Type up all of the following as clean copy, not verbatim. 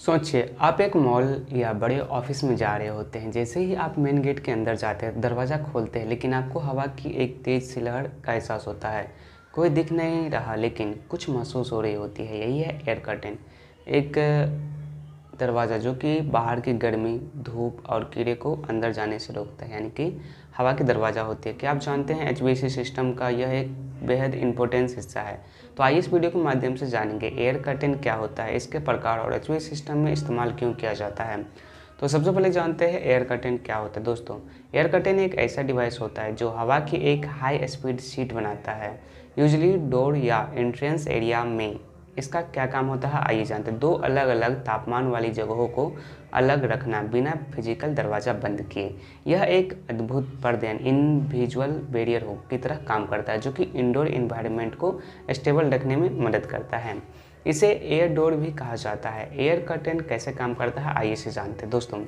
सोचिए आप एक मॉल या बड़े ऑफिस में जा रहे होते हैं। जैसे ही आप मेन गेट के अंदर जाते हैं, दरवाज़ा खोलते हैं, लेकिन आपको हवा की एक तेज़ सी लहर का एहसास होता है। कोई दिख नहीं रहा लेकिन कुछ महसूस हो रही होती है। यही है एयर कर्टेन। एक दरवाज़ा जो कि बाहर की गर्मी, धूप और कीड़े को अंदर जाने से रोकता है, यानी कि हवा की दरवाज़ा होती है। क्या आप जानते हैं एचवीएसी सिस्टम का यह एक बेहद इम्पोर्टेंस हिस्सा है। तो आइए इस वीडियो के माध्यम से जानेंगे एयर कर्टेन क्या होता है, इसके प्रकार और एचवीएसी सिस्टम में इस्तेमाल क्यों किया जाता है। तो सबसे पहले जानते हैं एयर कर्टेन क्या होता है। दोस्तों, एयर कर्टेन एक ऐसा डिवाइस होता है जो हवा की एक हाई स्पीड शीट बनाता है, यूजली डोर या एंट्रेंस एरिया में। इसका क्या काम होता है आइए जानते हैं। दो अलग अलग तापमान वाली जगहों को अलग रखना बिना फिजिकल दरवाज़ा बंद किए। यह एक अद्भुत पर्दे इनविजुअल बैरियर की तरह काम करता है, जो कि इंडोर इन्वायरमेंट को स्टेबल रखने में मदद करता है। इसे एयर डोर भी कहा जाता है। एयर कर्टेन कैसे काम करता है आइए से जानते हैं। दोस्तों,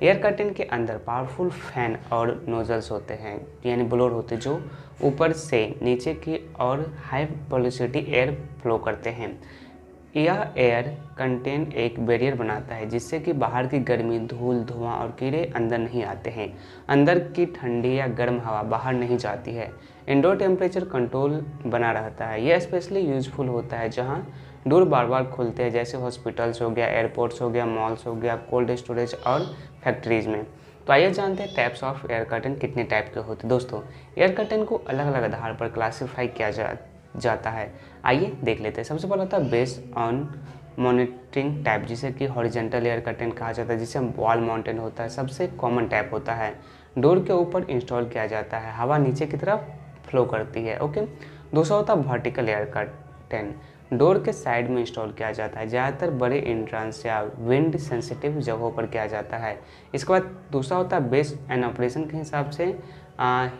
एयर कर्टेन के अंदर पावरफुल फैन और नोजल्स होते हैं, यानी ब्लोअर होते हैं, जो ऊपर से नीचे की और हाई वेलोसिटी एयर फ्लो करते हैं। यह एयर कंटेन एक बैरियर बनाता है जिससे कि बाहर की गर्मी, धूल, धुआं और कीड़े अंदर नहीं आते हैं। अंदर की ठंडी या गर्म हवा बाहर नहीं जाती है। इंडोर टेम्परेचर कंट्रोल बना रहता है। यह स्पेशली यूजफुल होता है जहां डोर बार बार खुलते हैं, जैसे हॉस्पिटल्स हो गया, एयरपोर्ट्स हो गया, मॉल्स हो गया, कोल्ड स्टोरेज और फैक्ट्रीज में। तो आइए जानते हैं टाइप्स ऑफ एयर कर्टन कितने टाइप के होते हैं। दोस्तों, एयर कर्टन को अलग अलग आधार पर क्लासीफाई किया जाता है। आइए देख लेते हैं। सबसे पहला होता है बेस्ड ऑन मॉनिटरिंग टाइप, जिसे कि हॉरिजॉन्टल एयर कर्टेन कहा जाता है, जिसे वॉल माउंटेन होता है। सबसे कॉमन टाइप होता है, डोर के ऊपर इंस्टॉल किया जाता है, हवा नीचे की तरफ फ्लो करती है। ओके। दूसरा होता है वर्टिकल एयर कर्टेन, डोर के साइड में इंस्टॉल किया जाता है, ज़्यादातर बड़े एंट्रेंस या विंड सेंसिटिव जगहों पर किया जाता है। इसके बाद दूसरा होता है बेस्ड एंड ऑपरेशन के हिसाब से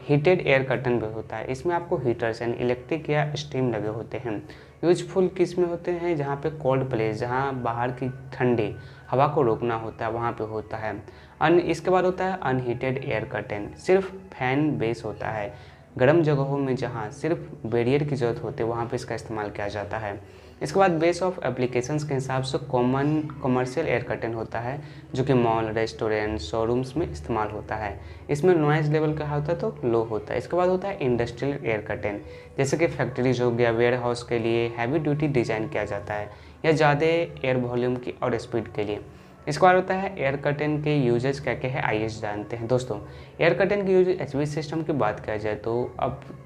हीटेड एयर कर्टन भी होता है। इसमें आपको हीटर्स यानी इलेक्ट्रिक या स्टीम लगे होते हैं। यूजफुल किस में होते हैं, जहाँ पे कोल्ड प्लेस, जहाँ बाहर की ठंडी हवा को रोकना होता है, वहाँ पे होता है। इसके बाद होता है अनहीटेड एयर कर्टेन, सिर्फ फैन बेस होता है। गर्म जगहों में जहाँ सिर्फ बैरियर की ज़रूरत होती है वहाँ पे इसका इस्तेमाल किया जाता है। इसके बाद बेस ऑफ एप्लीकेशंस के हिसाब से कॉमन कमर्शियल एयर कर्टेन होता है, जो कि मॉल, रेस्टोरेंट, शोरूम्स में इस्तेमाल होता है। इसमें नॉइज़ लेवल क्या होता है तो लो होता है। इसके बाद होता है इंडस्ट्रियल एयर कर्टेन, जैसे कि फैक्ट्रीज हो गया, वेयर हाउस के लिए हैवी ड्यूटी डिज़ाइन किया जाता है या ज़्यादा एयर वॉल्यूम की और स्पीड के लिए। इसके बाद होता है एयर कर्टेन के यूजेज क्या क्या है आइए जानते हैं। दोस्तों, एयर कर्टेन के यूजेज एचवीएसी सिस्टम की बात किया जाए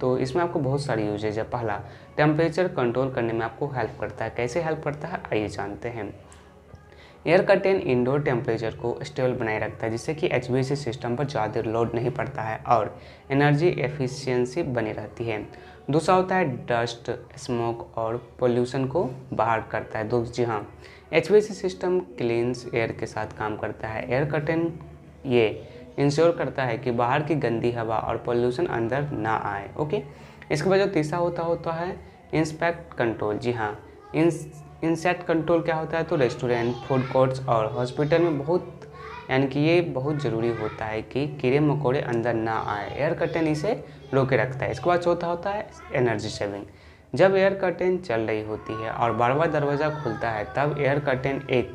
तो इसमें आपको बहुत सारे यूजेज है। पहला, टेम्परेचर कंट्रोल करने में आपको हेल्प करता है। कैसे हेल्प करता है आइए जानते हैं। एयर कर्टेन इंडोर टेम्परेचर को स्टेबल बनाए रखता है, जिससे कि एचवीएसी सिस्टम पर ज़्यादा लोड नहीं पड़ता है और एनर्जी एफिशिएंसी बनी रहती है। दूसरा होता है डस्ट, स्मोक और पोल्यूशन को बाहर करता है। दोस्त जी हाँ, एचवीएसी सिस्टम क्लीन्स एयर के साथ काम करता है। एयर कर्टेन ये इंश्योर करता है कि बाहर की गंदी हवा और पोल्यूशन अंदर ना आए। ओके। इसके बाद जो तीसरा होता है इंस्पेक्ट कंट्रोल। जी हाँ, इंसेक्ट कंट्रोल क्या होता है तो रेस्टोरेंट, फूड कोर्ट्स और हॉस्पिटल में यानी कि ये बहुत ज़रूरी होता है कि कीड़े मकोड़े अंदर ना आए। एयर कर्टेन इसे रोके रखता है। इसके बाद चौथा होता है एनर्जी सेविंग। जब एयर कर्टेन चल रही होती है और बार बार दरवाज़ा खुलता है, तब एयर कर्टेन एक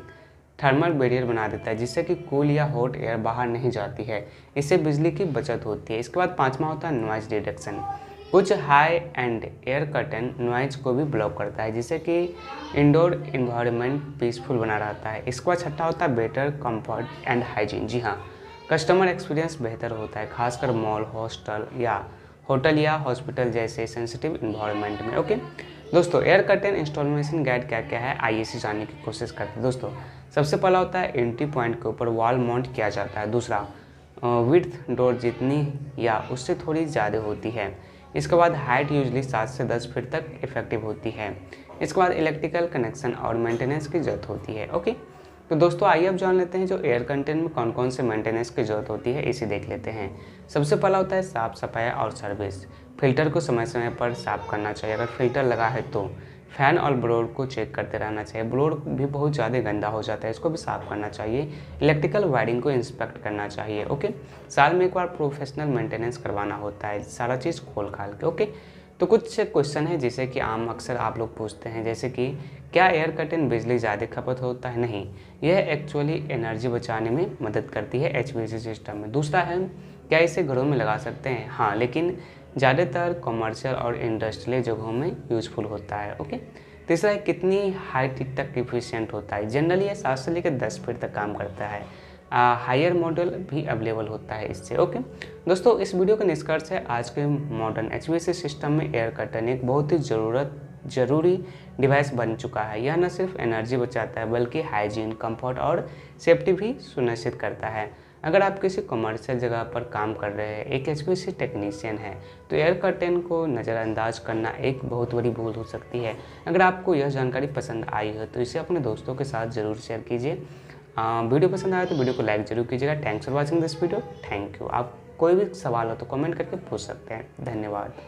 थर्मल बैरियर बना देता है, जिससे कि कूल या हॉट एयर बाहर नहीं जाती है। इससे बिजली की बचत होती है। इसके बाद पाँचवा होता है नॉइज़ रिडक्शन। कुछ high and air curtain noise को भी ब्लॉक करता है, जिससे कि इंडोर इन्वायरमेंट पीसफुल बना रहता है। इसके बाद छठा होता है बेटर कंफर्ट एंड हाइजीन। जी हाँ, कस्टमर एक्सपीरियंस बेहतर होता है, खासकर मॉल, होटल या हॉस्पिटल जैसे सेंसिटिव इन्वायरमेंट में। ओके दोस्तों, एयर कर्टेन इंस्टॉलेशन गाइड क्या क्या है आइए से जानने की कोशिश करते हैं। दोस्तों, सबसे पहला होता है एंट्री पॉइंट के ऊपर वॉल माउंट किया जाता है। दूसरा, विड्थ डोर जितनी या उससे थोड़ी ज़्यादा होती है। इसके बाद हाइट यूजली 7 से 10 फीट तक इफेक्टिव होती है। इसके बाद इलेक्ट्रिकल कनेक्शन और मेंटेनेंस की ज़रूरत होती है। ओके, तो दोस्तों आइए अब जान लेते हैं जो एयर कर्टेन में कौन कौन से मेंटेनेंस की ज़रूरत होती है, इसे देख लेते हैं। सबसे पहला होता है साफ़ सफाई और सर्विस। फिल्टर को समय समय पर साफ़ करना चाहिए। अगर फिल्टर लगा है तो फ़ैन और ब्लोअर को चेक करते रहना चाहिए। ब्लोअर भी बहुत ज़्यादा गंदा हो जाता है, इसको भी साफ़ करना चाहिए। इलेक्ट्रिकल वायरिंग को इंस्पेक्ट करना चाहिए। ओके, साल में एक बार प्रोफेशनल मेंटेनेंस करवाना होता है, सारा चीज़ खोल खाल के। ओके, तो कुछ क्वेश्चन है जिसे कि आम अक्सर आप लोग पूछते हैं, जैसे कि क्या एयर कर्टेन बिजली ज़्यादा खपत होता है? नहीं, यह एक्चुअली एनर्जी बचाने में मदद करती है एचवीएसी सिस्टम में। दूसरा है, क्या इसे घरों में लगा सकते हैं? हाँ, लेकिन ज़्यादातर कमर्शियल और इंडस्ट्रियल जगहों में यूज़फुल होता है। ओके। तीसरा है, कितनी हाइट तक इफिशिएंट होता है? जनरली ये 7 से लेकर 10 फीट तक काम करता है। हायर मॉडल भी अवेलेबल होता है इससे। ओके दोस्तों, इस वीडियो का निष्कर्ष है, आज के मॉडर्न एचवीएसी सिस्टम में एयर कर्टन एक बहुत ही ज़रूरी डिवाइस बन चुका है। यह न सिर्फ एनर्जी बचाता है बल्कि हाइजीन, कंफर्ट और सेफ्टी भी सुनिश्चित करता है। अगर आप किसी कमर्शियल जगह पर काम कर रहे हैं, एक एचवीएसी टेक्नीशियन है, तो एयर कर्टेन को नज़रअंदाज करना एक बहुत बड़ी भूल हो सकती है। अगर आपको यह जानकारी पसंद आई हो तो इसे अपने दोस्तों के साथ ज़रूर शेयर कीजिए। वीडियो पसंद आया तो वीडियो को लाइक जरूर कीजिएगा। Thanks for watching this video. Thank you. आप कोई भी सवाल हो तो कमेंट करके पूछ सकते हैं। धन्यवाद।